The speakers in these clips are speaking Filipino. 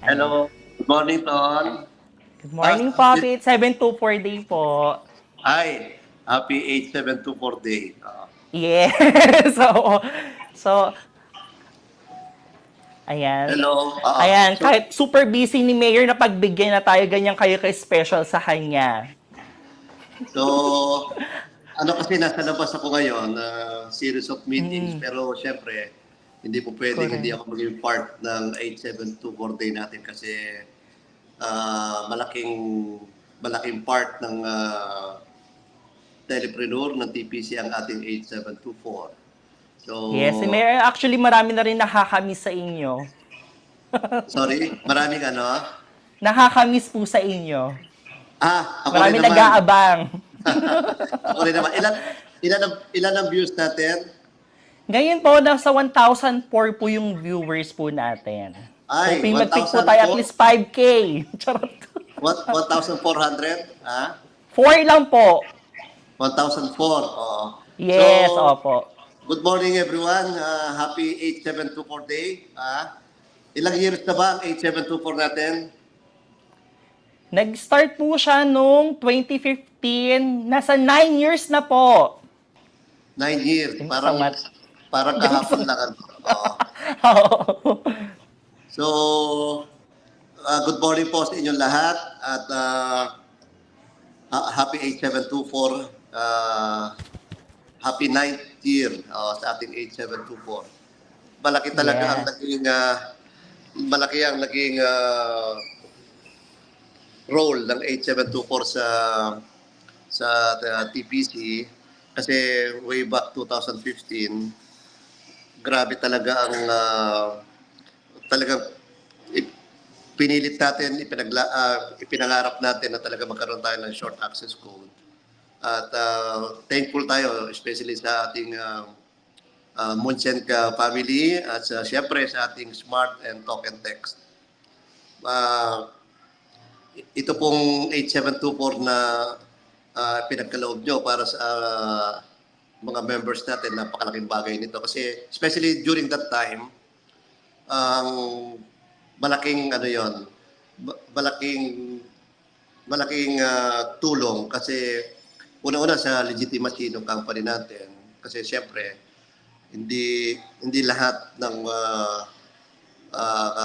Ayan. Hello. Good morning, Ton. Good morning po. Happy 724 day po. Hi. Happy 8724 day. Yes. So, ayan. Hello. Ayan, So, kahit super busy ni Mayor na pagbigyan na tayo, ganyan kayo ka-special sa kanya. so, ano kasi nasa labas ako ngayon, series of meetings, Mm, pero syempre, hindi po pwedeng hindi correct. ako maging part ng 8724 day natin kasi malaking malaking part ng telepreneur ng TPC ang ating 8724. So, Yes, si Mayor, actually marami na rin nakakamiss sa inyo. sorry, maraming ano. Nakakamiss po sa inyo. Ako rin Marami naman. nag-aabang. Ako rin naman. Ilan ang views natin? Ngayon po, nasa 1,004 po yung viewers po natin. Ay, Hoping mag-pick po tayo at 1,004? least 5K. Charot. What, 1,400? 4 lang po. 1,004. Oo. So, Yes, opo. good morning everyone. Happy 8724 day. Ilang years na ba ang 8724 natin? Nag-start po siya nung 2015. Nasa 9 years na po. 9 years. Galing ko sa Parang, math. parang Galing ko sa kahapon lang. Oo. Oo. So, good morning po sa inyong lahat. At happy 8724. Happy 9th year sa ating 8724. Malaki talaga ang Yes. naging role ng 8724 sa TPC kasi way back 2015 grabe talaga ang talagang pinilit natin, ipinangarap natin na talaga magkaroon tayo ng short access code. At thankful tayo, especially sa ating Munchen family at siyempre sa ating smart and token text. Ito pong 8724 na pinagkaloob nyo para sa mga members natin, napakalaking bagay nito. Kasi especially during that time, ang malaking ano yon, malaking tulong kasi una-una sa legitimacy ng company natin kasi siyempre hindi lahat ng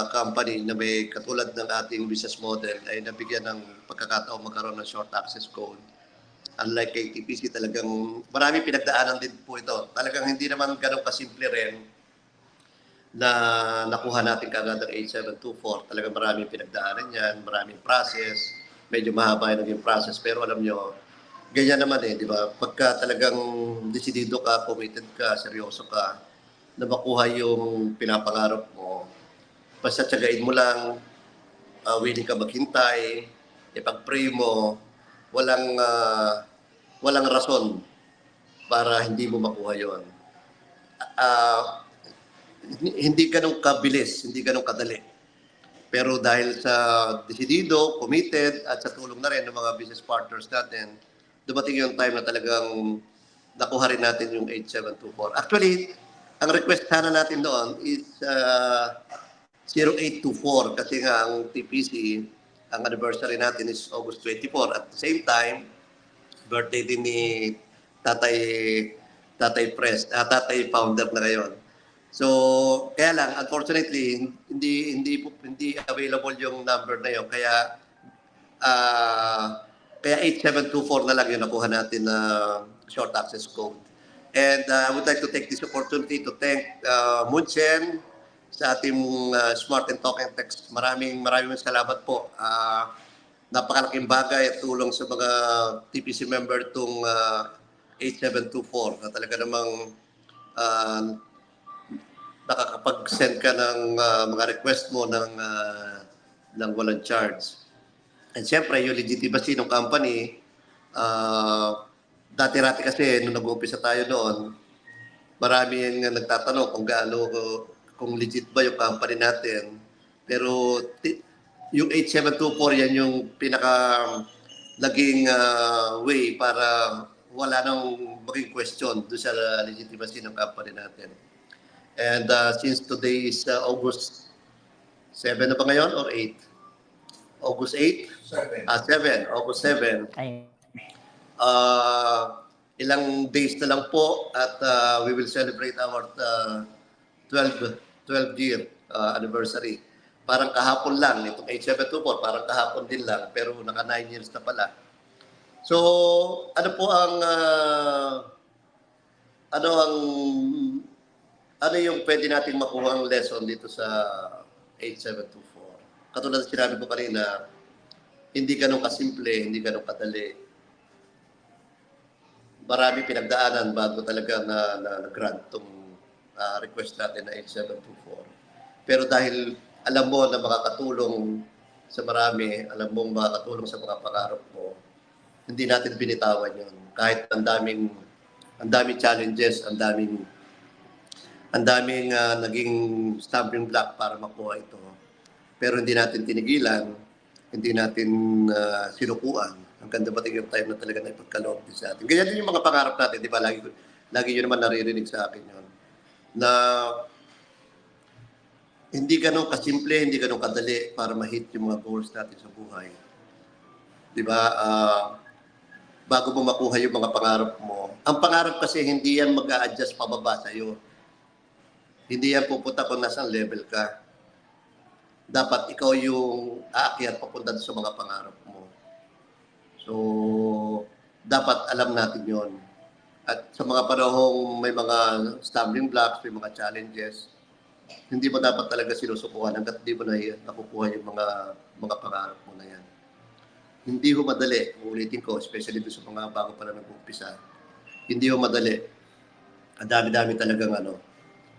company na may katulad ng ating business model ay nabigyan ng pagkakataon magkaroon ng short access code. Unlike kay TPC, talagang maraming pinagdaanan din po ito. Talagang hindi naman ganun kasimple rin na nakuha natin kagad ang 8724. Talagang maraming pinagdaanan yan, maraming process, medyo mahaba yung naging process. Pero alam nyo, ganyan naman di ba? Pagka talagang desidido ka, committed ka, seryoso ka, na makuha yung pinapangarap mo, basta tsagain mo lang, willing ka maghintay, ipag-pray mo, walang walang rason para hindi mo makuha yon. Uh, Hindi ganun kabilis, hindi ganun kadali. Pero dahil sa desidido, committed, at sa tulong na rin ng mga business partners natin, dumating yung time na talagang nakuha rin natin yung 8724. Actually, ang request sana natin doon is 0824 kasi nga ang TPC, ang anniversary natin is August 24. At the same time, birthday din ni Tatay Tatay Founder na ngayon. So, kaya lang unfortunately hindi available yung number na yon kaya 8724 na lang yung nakuha natin na short access code. And I would like to take this opportunity to thank Munchen sa ating Smart and Token Text. Maraming salamat po. Napakalaking bagay at tulong sa mga TPC member itong 8724 na talaga namang uh, nakakapag-send ka ng mga request mo ng walang charge. And siyempre, yung legitimacy ng company, dati-rati kasi nung nag-umpisa tayo noon, marami yung nagtatanong kung legit ba yung company natin. Pero yung 8724, yan yung pinaka naging way para wala nang maging question doon sa legitimacy ng company natin. And since today is August 7 na ba ngayon or 8? August 8? 7. August 7. Ay, Ilang days na lang po at we will celebrate our 12 year anniversary. Parang kahapon lang, itong 8724, parang kahapon din lang, pero naka 9 years na pala. So, ano po ang, ano yung pwede nating makuha ang lesson dito sa 8724? Katulad na sinabi ko kanina, hindi ganun kasimple, hindi ganun kadali. Marami pinagdaanan bago talaga na-grant itong request natin na 8724. Pero dahil alam mo na makakatulong sa marami, alam mo makakatulong sa mga pangarap mo, hindi natin binitawan yun. Kahit ang daming challenges, ang daming naging stumbling block para makuha ito. Pero hindi natin tinigilan, hindi natin sinukuan hanggang dumating yung time na talaga na ipagkaloob din sa atin. Ganyan din yung mga pangarap natin, di ba? Lagi yun naman naririnig sa akin yun. Na hindi ganun kasimple, hindi ganun kadali para ma-hit yung mga goals natin sa buhay. Di ba? Bago mo makuha yung mga pangarap mo. Ang pangarap kasi hindi yan mag-a-adjust pababa sa'yo. Hindi yan pupunta kung nasang level ka. Dapat ikaw yung aakyat papunta sa mga pangarap mo. So, dapat alam natin yon. At sa mga panahong may mga stumbling blocks, may mga challenges, hindi mo dapat talaga sinusukuhan hanggat hindi mo na nakukuha yung mga pangarap mo na yan. Hindi ho madali, ulitin ko, especially doon sa mga bago pa na nag-umpisa. Hindi ho madali. Ang dami-dami talagang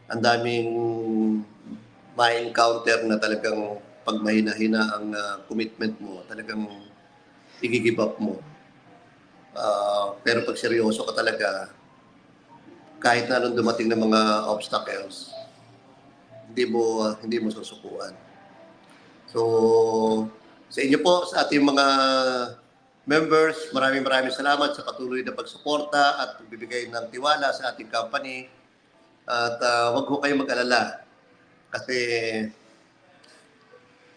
ang daming ma-encounter na talagang pag mahina-hina ang commitment mo, talagang i-give up mo. Pero pag seryoso ka talaga, kahit na anong dumating ng mga obstacles, hindi mo susukuan. So, sa inyo po, sa ating mga members, maraming salamat sa patuloy na pagsuporta at pagbibigay ng tiwala sa ating company. At wag ho kayong mag-alala kasi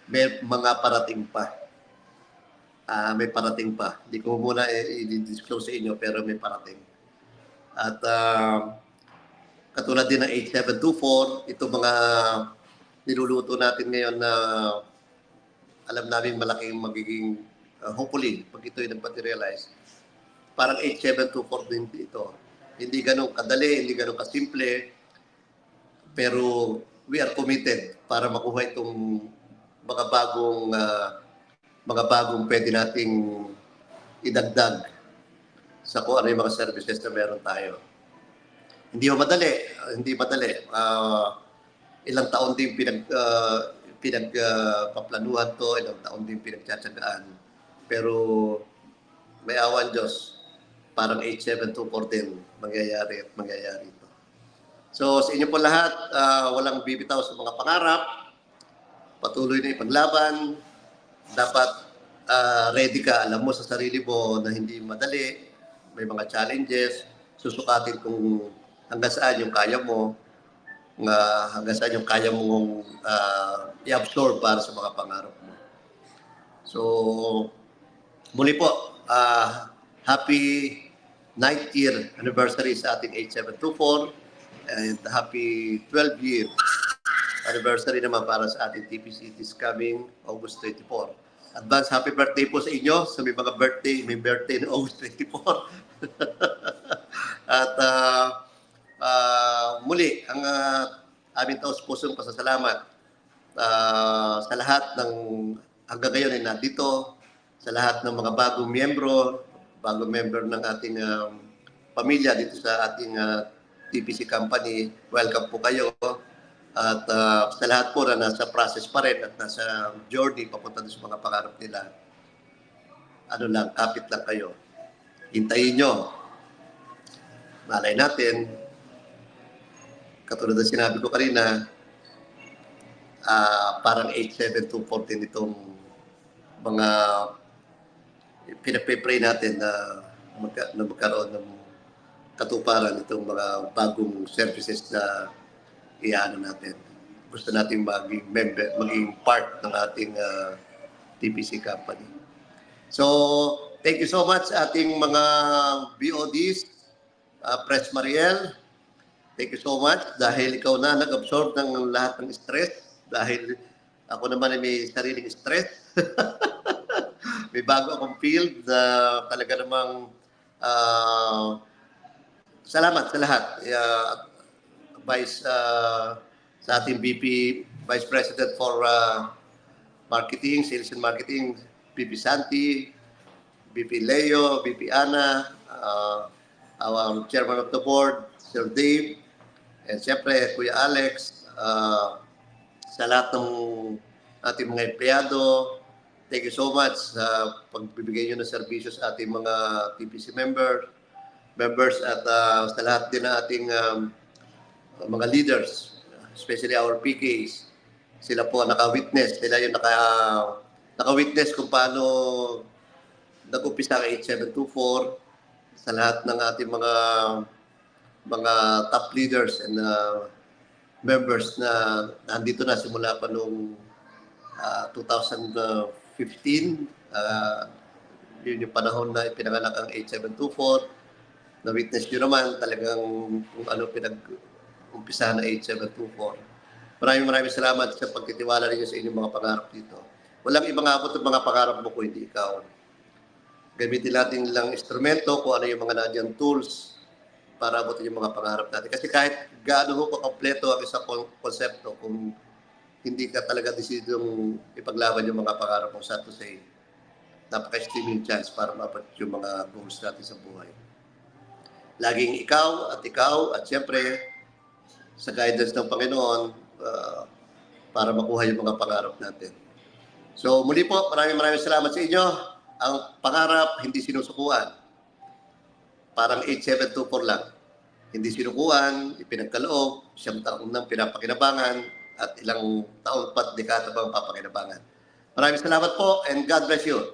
may mga parating pa. May parating pa. Hindi ko muna i-disclose sa inyo pero may parating. At katulad din ng 8724, ito mga niluluto natin ngayon na alam namin malaking magiging hopefully pag ito ay nag-materialize. Parang 8724 din ito. Hindi ganun kadali, hindi ganun kasimple, pero we are committed para makuha itong mga bagong pwede nating idagdag sa kung ano yung mga services na meron tayo. Hindi madali. Ilang taon din pinagpaplanuhan to, ilang taon din pinagtsatsagaan. Pero may awan Diyos, parang 8724 din mangyayari ito. So sa inyo po lahat, walang bibitaw sa mga pangarap, patuloy na ipaglaban, dapat ready ka, alam mo sa sarili mo na hindi madali, may mga challenges, susukatin kung hanggang saan yung kaya mo, hanggang saan yung kaya mong i-absorb para sa mga pangarap mo. So, muli po, happy 9th year anniversary sa ating 8724 and happy 12th year anniversary naman para sa ating TPC this coming August 24. Advance happy birthday po sa inyo. So may mga may birthday na August 24. At muli, ang aming taus-pusong pasasalamat sa lahat ng hanggang ngayon ay nandito, sa lahat ng mga bagong member ng ating pamilya dito sa ating TPC company. Welcome po kayo. At sa lahat po na nasa process pa rin at nasa journey papunta sa mga pangarap nila, kapit lang kayo. Hintayin nyo. Malay natin, katulad na sinabi ko kanina, parang 8724 din itong mga pinapipray natin na magkaroon ng katuparan itong mga bagong services na iano natin. gusto nating maging member, maging part ng ating TPC company. So, thank you so much ating mga BODs, Press Mariel. Thank you so much dahil ikaw na nag-absorb ng lahat ng stress dahil ako naman ay may sariling stress. May bago akong field na talaga namang salamat sa lahat. Sa ating Vice President for Marketing, Sales and Marketing, VP Santi, VP Leo, VP Ana, our Chairman of the Board, Sir Dave, and siyempre Kuya Alex, sa lahat ng ating mga empleyado, thank you so much sa pagbibigay nyo ng serbisyo sa ating mga TPC members at sa lahat din ng ating mga leaders, especially our PKs. Sila po naka-witness, sila yung naka-witness kung paano nag-umpisa ang 8724 sa lahat ng ating mga top leaders and members na nandito na simula pa noong 2015. Yun yung panahon na ipinanganak ang 8724. Na-witness nyo naman talagang kung ano pinag-umpisa na 8724. Maraming salamat sa pagtitiwala ninyo sa inyong mga pangarap dito. Walang ibang abot ang mga pangarap mo kung hindi ikaw. Gamitin natin lang instrumento kung ano yung mga nandiyan tools para abutin yung mga pangarap natin. Kasi kahit gaano ho kompleto ang isang konsepto, kung hindi ka talaga desidong ipaglaban yung mga pangarap mo, sad to say, napaka-slim yung chance para maabot yung mga goals natin sa buhay. Laging ikaw, at siyempre, sa guidance ng Panginoon, para makuha yung mga pangarap natin. So muli po, maraming salamat sa inyo. Ang pangarap, hindi sinusukuan. Parang 8724 lang. Hindi sinukuan, ipinagkaloob, 9 taon nang pinapakinabangan, at ilang taon pat dekada pang papakinabangan. Maraming salamat po and God bless you.